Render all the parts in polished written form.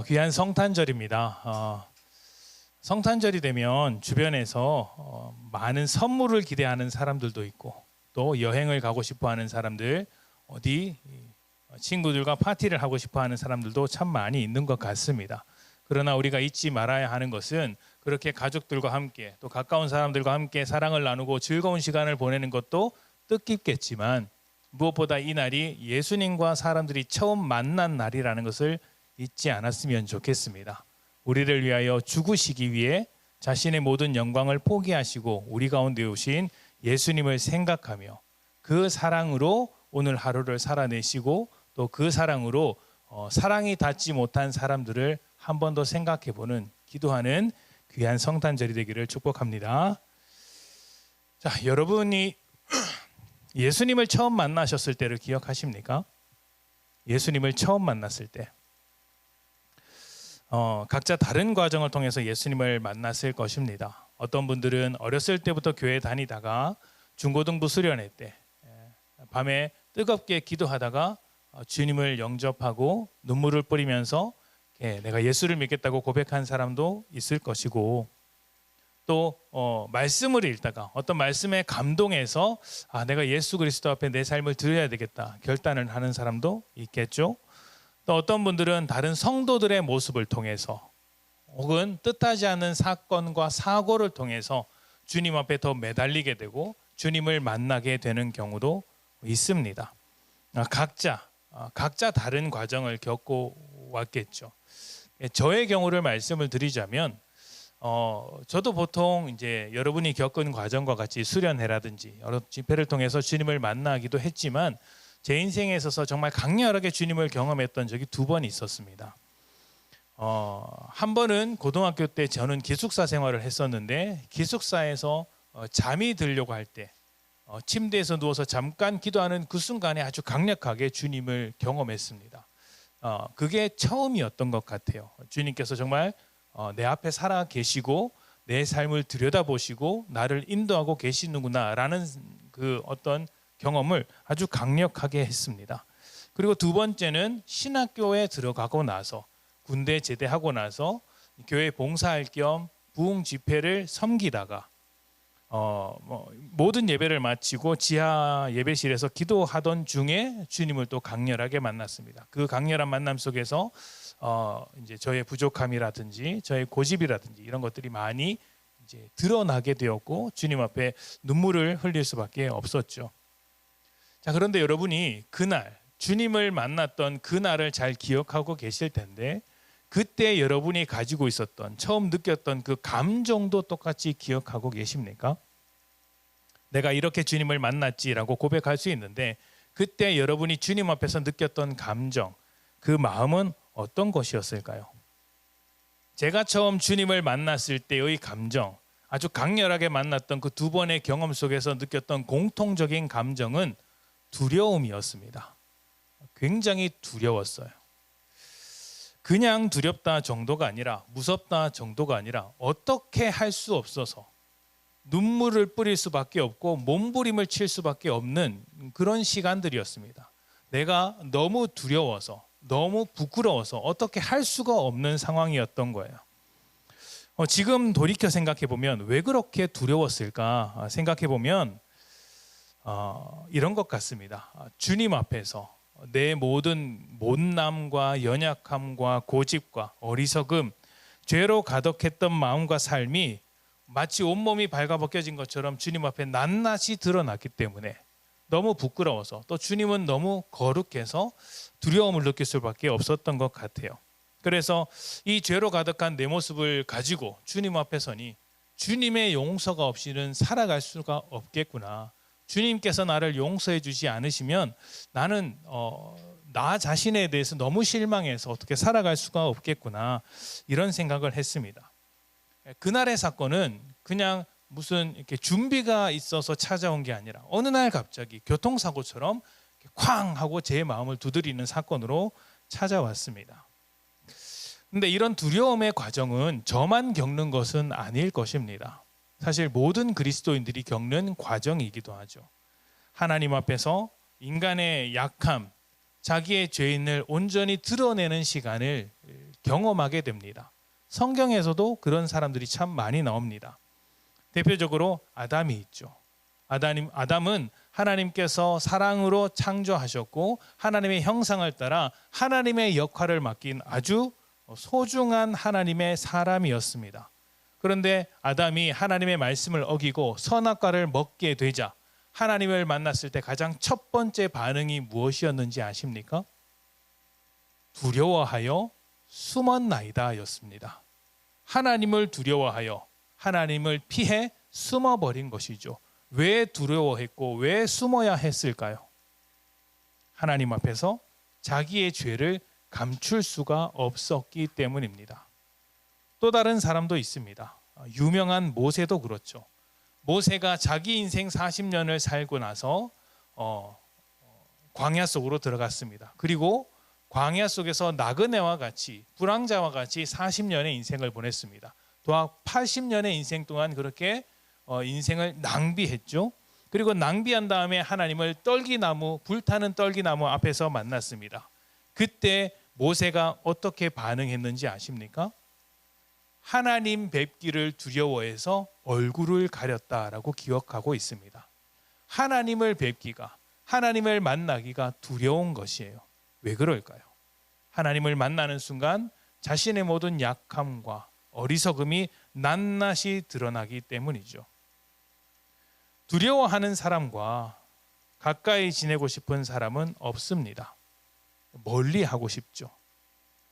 귀한 성탄절입니다. 성탄절이 되면 주변에서 많은 선물을 기대하는 사람들도 있고 또 여행을 가고 싶어하는 사람들, 어디 친구들과 파티를 하고 싶어하는 사람들도 참 많이 있는 것 같습니다. 그러나 우리가 잊지 말아야 하는 것은 그렇게 가족들과 함께 또 가까운 사람들과 함께 사랑을 나누고 즐거운 시간을 보내는 것도 뜻깊겠지만 무엇보다 이 날이 예수님과 사람들이 처음 만난 날이라는 것을 잊지 않았으면 좋겠습니다. 우리를 위하여 죽으시기 위해 자신의 모든 영광을 포기하시고 우리 가운데 오신 예수님을 생각하며 그 사랑으로 오늘 하루를 살아내시고 또 그 사랑으로 사랑이 닿지 못한 사람들을 한 번 더 생각해보는 기도하는 귀한 성탄절이 되기를 축복합니다. 자, 여러분이 예수님을 처음 만나셨을 때를 기억하십니까? 예수님을 처음 만났을 때 각자 다른 과정을 통해서 예수님을 만났을 것입니다. 어떤 분들은 어렸을 때부터 교회 다니다가 중고등부 수련회 때 밤에 뜨겁게 기도하다가 주님을 영접하고 눈물을 뿌리면서 내가 예수를 믿겠다고 고백한 사람도 있을 것이고 또 말씀을 읽다가 어떤 말씀에 감동해서 내가 예수 그리스도 앞에 내 삶을 드려야 되겠다 결단을 하는 사람도 있겠죠. 또 어떤 분들은 다른 성도들의 모습을 통해서 혹은 뜻하지 않은 사건과 사고를 통해서 주님 앞에 더 매달리게 되고 주님을 만나게 되는 경우도 있습니다. 각자 다른 과정을 겪고 왔겠죠. 저의 경우를 말씀을 드리자면 저도 보통 이제 여러분이 겪은 과정과 같이 수련회라든지 여러 집회를 통해서 주님을 만나기도 했지만 제 인생에 있어서 정말 강렬하게 주님을 경험했던 적이 2번 있었습니다. 한 번은 고등학교 때 저는 기숙사 생활을 했었는데 기숙사에서 잠이 들려고 할 때 침대에서 누워서 잠깐 기도하는 그 순간에 아주 강력하게 주님을 경험했습니다. 그게 처음이었던 것 같아요. 주님께서 정말 내 앞에 살아 계시고 내 삶을 들여다보시고 나를 인도하고 계시는구나라는 그 어떤 경험을 아주 강력하게 했습니다. 그리고 2번째는 신학교에 들어가고 나서 군대 제대하고 나서 교회 봉사할 겸 부흥 집회를 섬기다가 모든 예배를 마치고 지하 예배실에서 기도하던 중에 주님을 또 강렬하게 만났습니다. 그 강렬한 만남 속에서 이제 저의 부족함이라든지 저의 고집이라든지 이런 것들이 많이 이제 드러나게 되었고 주님 앞에 눈물을 흘릴 수밖에 없었죠. 자, 그런데 여러분이 그날 주님을 만났던 그날을 잘 기억하고 계실 텐데 그때 여러분이 가지고 있었던 처음 느꼈던 그 감정도 똑같이 기억하고 계십니까? 내가 이렇게 주님을 만났지라고 고백할 수 있는데 그때 여러분이 주님 앞에서 느꼈던 감정, 그 마음은 어떤 것이었을까요? 제가 처음 주님을 만났을 때의 감정, 아주 강렬하게 만났던 그 2번의 경험 속에서 느꼈던 공통적인 감정은 두려움이었습니다. 굉장히 두려웠어요. 그냥 두렵다 정도가 아니라 무섭다 정도가 아니라 어떻게 할 수 없어서 눈물을 뿌릴 수밖에 없고 몸부림을 칠 수밖에 없는 그런 시간들이었습니다. 내가 너무 두려워서 너무 부끄러워서 어떻게 할 수가 없는 상황이었던 거예요. 지금 돌이켜 생각해 보면 왜 그렇게 두려웠을까 생각해 보면 이런 것 같습니다. 주님 앞에서 내 모든 못남과 연약함과 고집과 어리석음, 죄로 가득했던 마음과 삶이 마치 온몸이 발가벗겨진 것처럼 주님 앞에 낱낱이 드러났기 때문에 너무 부끄러워서 또 주님은 너무 거룩해서 두려움을 느낄 수밖에 없었던 것 같아요. 그래서 이 죄로 가득한 내 모습을 가지고 주님 앞에 서니 주님의 용서가 없이는 살아갈 수가 없겠구나. 주님께서 나를 용서해 주지 않으시면 나는 나 자신에 대해서 너무 실망해서 어떻게 살아갈 수가 없겠구나 이런 생각을 했습니다. 그날의 사건은 그냥 무슨 이렇게 준비가 있어서 찾아온 게 아니라 어느 날 갑자기 교통사고처럼 쾅 하고 제 마음을 두드리는 사건으로 찾아왔습니다. 근데 이런 두려움의 과정은 저만 겪는 것은 아닐 것입니다. 사실 모든 그리스도인들이 겪는 과정이기도 하죠. 하나님 앞에서 인간의 약함, 자기의 죄인을 온전히 드러내는 시간을 경험하게 됩니다. 성경에서도 그런 사람들이 참 많이 나옵니다. 대표적으로 아담이 있죠. 아담은 하나님께서 사랑으로 창조하셨고 하나님의 형상을 따라 하나님의 역할을 맡긴 아주 소중한 하나님의 사람이었습니다. 그런데 아담이 하나님의 말씀을 어기고 선악과를 먹게 되자 하나님을 만났을 때 가장 첫 번째 반응이 무엇이었는지 아십니까? 두려워하여 숨었나이다 였습니다. 하나님을 두려워하여 하나님을 피해 숨어버린 것이죠. 왜 두려워했고 왜 숨어야 했을까요? 하나님 앞에서 자기의 죄를 감출 수가 없었기 때문입니다. 또 다른 사람도 있습니다. 유명한 모세도 그렇죠. 모세가 자기 인생 40년을 살고 나서 광야 속으로 들어갔습니다. 그리고 광야 속에서 나그네와 같이 불황자와 같이 40년의 인생을 보냈습니다. 도합 80년의 인생 동안 그렇게 인생을 낭비했죠. 그리고 낭비한 다음에 하나님을 불타는 떨기나무 앞에서 만났습니다. 그때 모세가 어떻게 반응했는지 아십니까? 하나님 뵙기를 두려워해서 얼굴을 가렸다라고 기억하고 있습니다. 하나님을 뵙기가, 하나님을 만나기가 두려운 것이에요. 왜 그럴까요? 하나님을 만나는 순간 자신의 모든 약함과 어리석음이 낱낱이 드러나기 때문이죠. 두려워하는 사람과 가까이 지내고 싶은 사람은 없습니다. 멀리 하고 싶죠.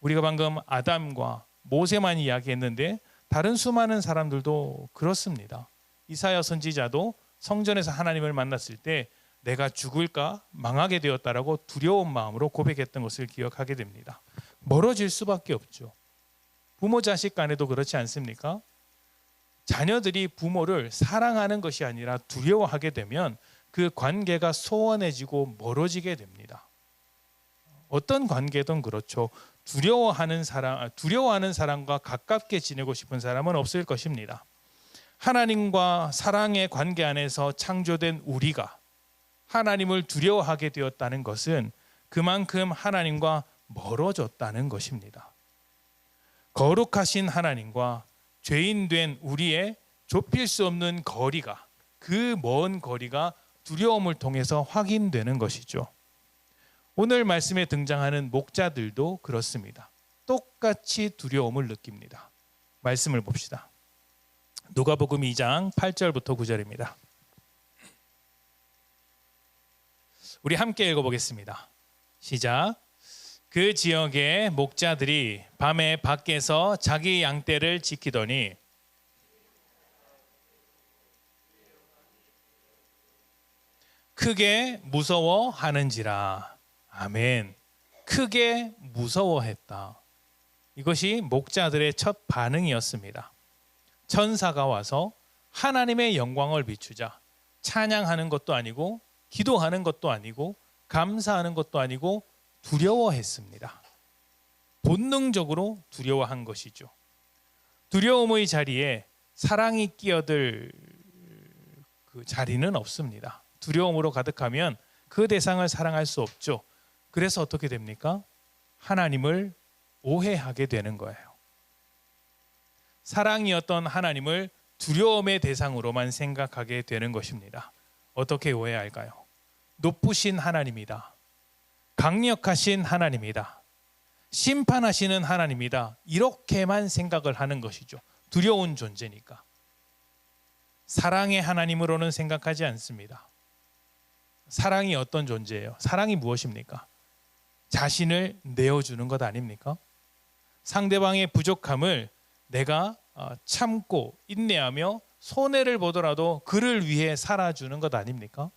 우리가 방금 아담과 모세만 이야기했는데 다른 수많은 사람들도 그렇습니다. 이사야 선지자도 성전에서 하나님을 만났을 때 내가 죽을까 망하게 되었다라고 두려운 마음으로 고백했던 것을 기억하게 됩니다. 멀어질 수밖에 없죠. 부모 자식 간에도 그렇지 않습니까? 자녀들이 부모를 사랑하는 것이 아니라 두려워하게 되면 그 관계가 소원해지고 멀어지게 됩니다. 어떤 관계든 그렇죠. 두려워하는 사람과 가깝게 지내고 싶은 사람은 없을 것입니다. 하나님과 사랑의 관계 안에서 창조된 우리가 하나님을 두려워하게 되었다는 것은 그만큼 하나님과 멀어졌다는 것입니다. 거룩하신 하나님과 죄인 된 우리의 좁힐 수 없는 거리가, 그 먼 거리가 두려움을 통해서 확인되는 것이죠. 오늘 말씀에 등장하는 목자들도 그렇습니다. 똑같이 두려움을 느낍니다. 말씀을 봅시다. 누가복음 2장 8절부터 9절입니다. 우리 함께 읽어보겠습니다. 시작. 그 지역의 목자들이 밤에 밖에서 자기 양떼를 지키더니 크게 무서워하는지라. 아멘. 크게 무서워했다. 이것이 목자들의 첫 반응이었습니다. 천사가 와서 하나님의 영광을 비추자 찬양하는 것도 아니고 기도하는 것도 아니고 감사하는 것도 아니고 두려워했습니다. 본능적으로 두려워한 것이죠. 두려움의 자리에 사랑이 끼어들 그 자리는 없습니다. 두려움으로 가득하면 그 대상을 사랑할 수 없죠. 그래서 어떻게 됩니까? 하나님을 오해하게 되는 거예요. 사랑이었던 하나님을 두려움의 대상으로만 생각하게 되는 것입니다. 어떻게 오해할까요? 높으신 하나님이다. 강력하신 하나님이다. 심판하시는 하나님이다. 이렇게만 생각을 하는 것이죠. 두려운 존재니까. 사랑의 하나님으로는 생각하지 않습니다. 사랑이 어떤 존재예요? 사랑이 무엇입니까? 자신을 내어주는 것 아닙니까? 상대방의 부족함을 내가 참고 인내하며 손해를 보더라도 그를 위해 살아주는 것 아닙니까?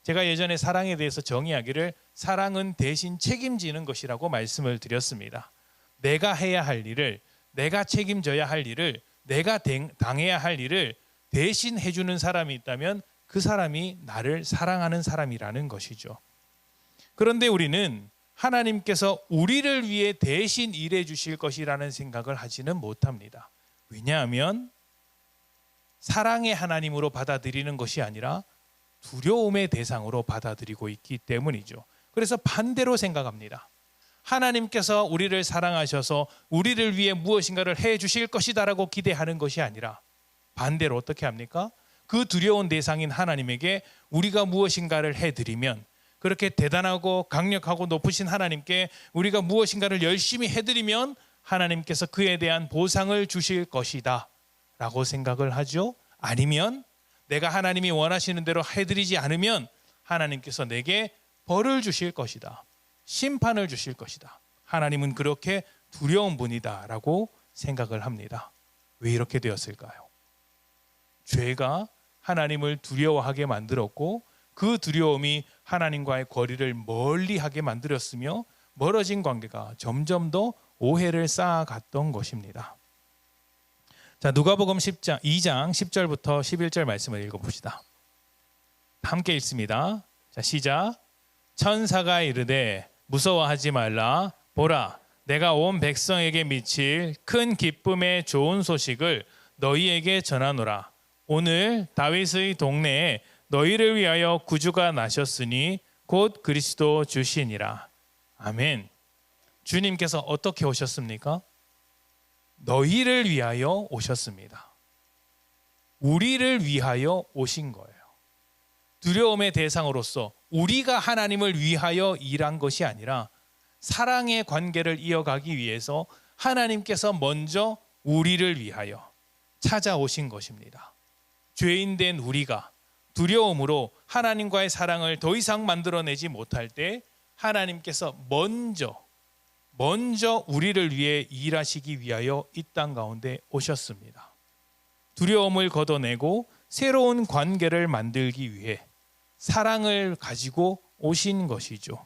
제가 예전에 사랑에 대해서 정의하기를 사랑은 대신 책임지는 것이라고 말씀을 드렸습니다. 내가 해야 할 일을, 내가 책임져야 할 일을, 내가 당해야 할 일을 대신 해주는 사람이 있다면 그 사람이 나를 사랑하는 사람이라는 것이죠. 그런데 우리는 하나님께서 우리를 위해 대신 일해 주실 것이라는 생각을 하지는 못합니다. 왜냐하면 사랑의 하나님으로 받아들이는 것이 아니라 두려움의 대상으로 받아들이고 있기 때문이죠. 그래서 반대로 생각합니다. 하나님께서 우리를 사랑하셔서 우리를 위해 무엇인가를 해 주실 것이다라고 기대하는 것이 아니라 반대로 어떻게 합니까? 그 두려운 대상인 하나님에게 우리가 무엇인가를 해드리면, 그렇게 대단하고 강력하고 높으신 하나님께 우리가 무엇인가를 열심히 해드리면 하나님께서 그에 대한 보상을 주실 것이다 라고 생각을 하죠. 아니면 내가 하나님이 원하시는 대로 해드리지 않으면 하나님께서 내게 벌을 주실 것이다, 심판을 주실 것이다, 하나님은 그렇게 두려운 분이다 라고 생각을 합니다. 왜 이렇게 되었을까요? 죄가 하나님을 두려워하게 만들었고 그 두려움이 하나님과의 거리를 멀리하게 만들었으며 멀어진 관계가 점점 더 오해를 쌓아갔던 것입니다. 자, 누가복음 2장 10절부터 11절 말씀을 읽어봅시다. 함께 읽습니다. 자, 시작. 천사가 이르되 무서워하지 말라. 보라, 내가 온 백성에게 미칠 큰 기쁨의 좋은 소식을 너희에게 전하노라. 오늘 다윗의 동네에 너희를 위하여 구주가 나셨으니 곧 그리스도 주시니라. 아멘. 주님께서 어떻게 오셨습니까? 너희를 위하여 오셨습니다. 우리를 위하여 오신 거예요. 두려움의 대상으로서 우리가 하나님을 위하여 일한 것이 아니라 사랑의 관계를 이어가기 위해서 하나님께서 먼저 우리를 위하여 찾아오신 것입니다. 죄인된 우리가 두려움으로 하나님과의 사랑을 더 이상 만들어내지 못할 때 하나님께서 먼저 우리를 위해 일하시기 위하여 이 땅 가운데 오셨습니다. 두려움을 걷어내고 새로운 관계를 만들기 위해 사랑을 가지고 오신 것이죠.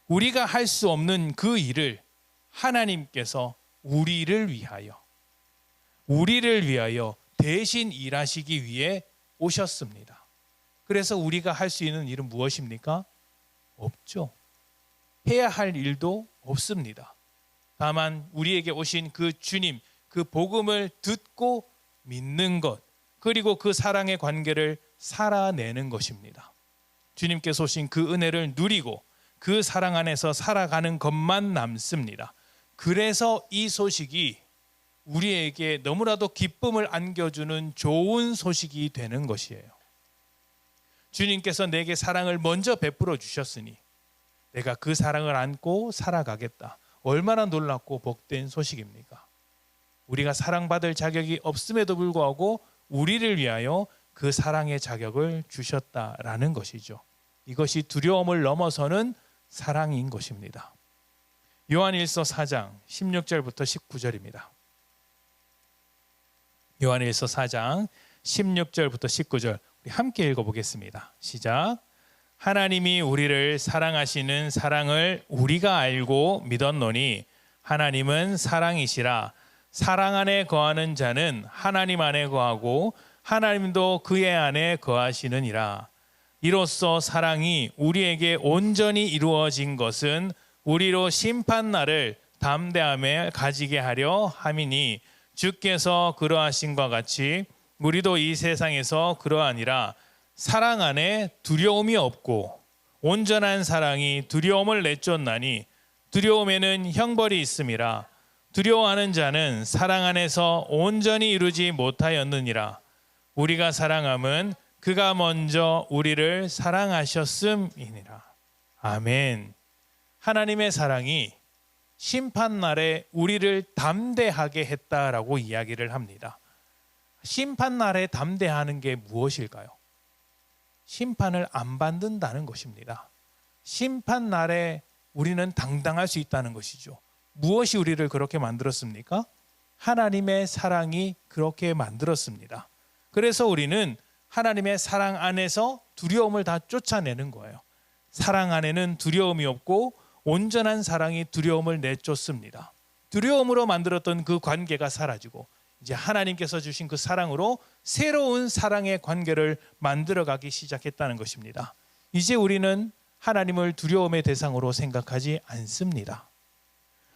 우리가 할 수 없는 그 일을 하나님께서 우리를 위하여 대신 일하시기 위해 오셨습니다. 그래서 우리가 할 수 있는 일은 무엇입니까? 없죠. 해야 할 일도 없습니다. 다만 우리에게 오신 그 주님, 그 복음을 듣고 믿는 것, 그리고 그 사랑의 관계를 살아내는 것입니다. 주님께서 오신 그 은혜를 누리고 그 사랑 안에서 살아가는 것만 남습니다. 그래서 이 소식이 우리에게 너무나도 기쁨을 안겨주는 좋은 소식이 되는 것이에요. 주님께서 내게 사랑을 먼저 베풀어 주셨으니 내가 그 사랑을 안고 살아가겠다. 얼마나 놀랍고 복된 소식입니까? 우리가 사랑받을 자격이 없음에도 불구하고 우리를 위하여 그 사랑의 자격을 주셨다라는 것이죠. 이것이 두려움을 넘어서는 사랑인 것입니다. 요한일서 4장 16절부터 19절입니다. 요한일서 4장 16절부터 19절 우리 함께 읽어보겠습니다. 시작. 하나님이 우리를 사랑하시는 사랑을 우리가 알고 믿었노니 하나님은 사랑이시라. 사랑 안에 거하는 자는 하나님 안에 거하고 하나님도 그의 안에 거하시느니라. 이로써 사랑이 우리에게 온전히 이루어진 것은 우리로 심판날을 담대함에 가지게 하려 함이니 주께서 그러하신과 같이 우리도 이 세상에서 그러하니라. 사랑 안에 두려움이 없고 온전한 사랑이 두려움을 내쫓나니 두려움에는 형벌이 있음이라. 두려워하는 자는 사랑 안에서 온전히 이루지 못하였느니라. 우리가 사랑함은 그가 먼저 우리를 사랑하셨음이니라. 아멘. 하나님의 사랑이 심판날에 우리를 담대하게 했다라고 이야기를 합니다. 심판날에 담대하는 게 무엇일까요? 심판을 안 받는다는 것입니다. 심판날에 우리는 당당할 수 있다는 것이죠. 무엇이 우리를 그렇게 만들었습니까? 하나님의 사랑이 그렇게 만들었습니다. 그래서 우리는 하나님의 사랑 안에서 두려움을 다 쫓아내는 거예요. 사랑 안에는 두려움이 없고 온전한 사랑이 두려움을 내쫓습니다. 두려움으로 만들었던 그 관계가 사라지고 이제 하나님께서 주신 그 사랑으로 새로운 사랑의 관계를 만들어가기 시작했다는 것입니다. 이제 우리는 하나님을 두려움의 대상으로 생각하지 않습니다.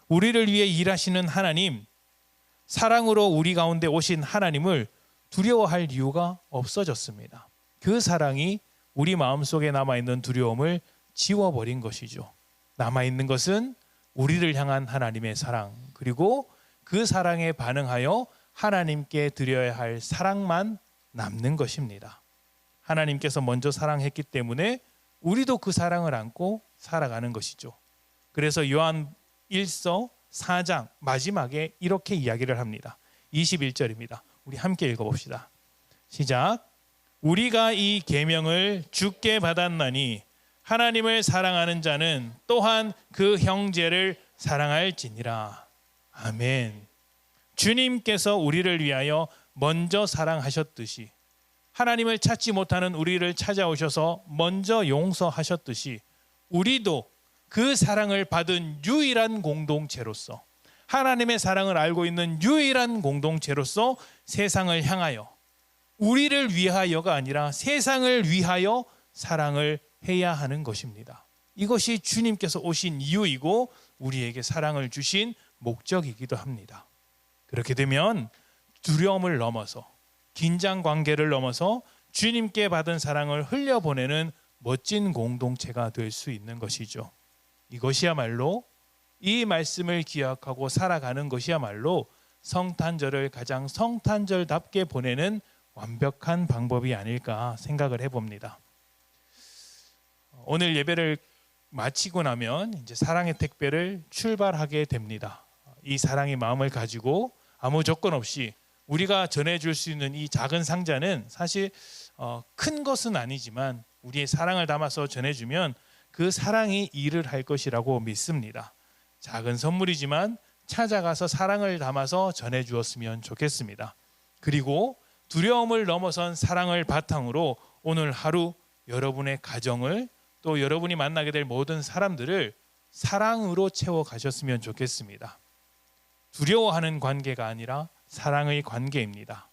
우리를 위해 일하시는 하나님, 사랑으로 우리 가운데 오신 하나님을 두려워할 이유가 없어졌습니다. 그 사랑이 우리 마음속에 남아있는 두려움을 지워버린 것이죠. 남아있는 것은 우리를 향한 하나님의 사랑, 그리고 그 사랑에 반응하여 하나님께 드려야 할 사랑만 남는 것입니다. 하나님께서 먼저 사랑했기 때문에 우리도 그 사랑을 안고 살아가는 것이죠. 그래서 요한 1서 4장 마지막에 이렇게 이야기를 합니다. 21절입니다. 우리 함께 읽어봅시다. 시작. 우리가 이 계명을 주께 받았나니 하나님을 사랑하는 자는 또한 그 형제를 사랑할지니라. 아멘. 주님께서 우리를 위하여 먼저 사랑하셨듯이, 하나님을 찾지 못하는 우리를 찾아오셔서 먼저 용서하셨듯이, 우리도 그 사랑을 받은 유일한 공동체로서, 하나님의 사랑을 알고 있는 유일한 공동체로서 세상을 향하여, 우리를 위하여가 아니라 세상을 위하여 사랑을 해야 하는 것입니다. 이것이 주님께서 오신 이유이고 우리에게 사랑을 주신 목적이기도 합니다. 그렇게 되면 두려움을 넘어서, 긴장 관계를 넘어서 주님께 받은 사랑을 흘려보내는 멋진 공동체가 될 수 있는 것이죠. 이것이야말로, 이 말씀을 기억하고 살아가는 것이야말로 성탄절을 가장 성탄절답게 보내는 완벽한 방법이 아닐까 생각을 해봅니다. 오늘 예배를 마치고 나면 이제 사랑의 택배를 출발하게 됩니다. 이 사랑의 마음을 가지고 아무 조건 없이 우리가 전해줄 수 있는 이 작은 상자는 사실 큰 것은 아니지만 우리의 사랑을 담아서 전해주면 그 사랑이 일을 할 것이라고 믿습니다. 작은 선물이지만 찾아가서 사랑을 담아서 전해주었으면 좋겠습니다. 그리고 두려움을 넘어선 사랑을 바탕으로 오늘 하루 여러분의 가정을, 또 여러분이 만나게 될 모든 사람들을 사랑으로 채워가셨으면 좋겠습니다. 두려워하는 관계가 아니라 사랑의 관계입니다.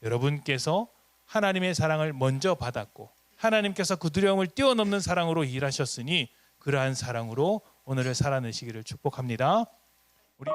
여러분께서 하나님의 사랑을 먼저 받았고 하나님께서 그 두려움을 뛰어넘는 사랑으로 일하셨으니 그러한 사랑으로 오늘을 살아내시기를 축복합니다. 우리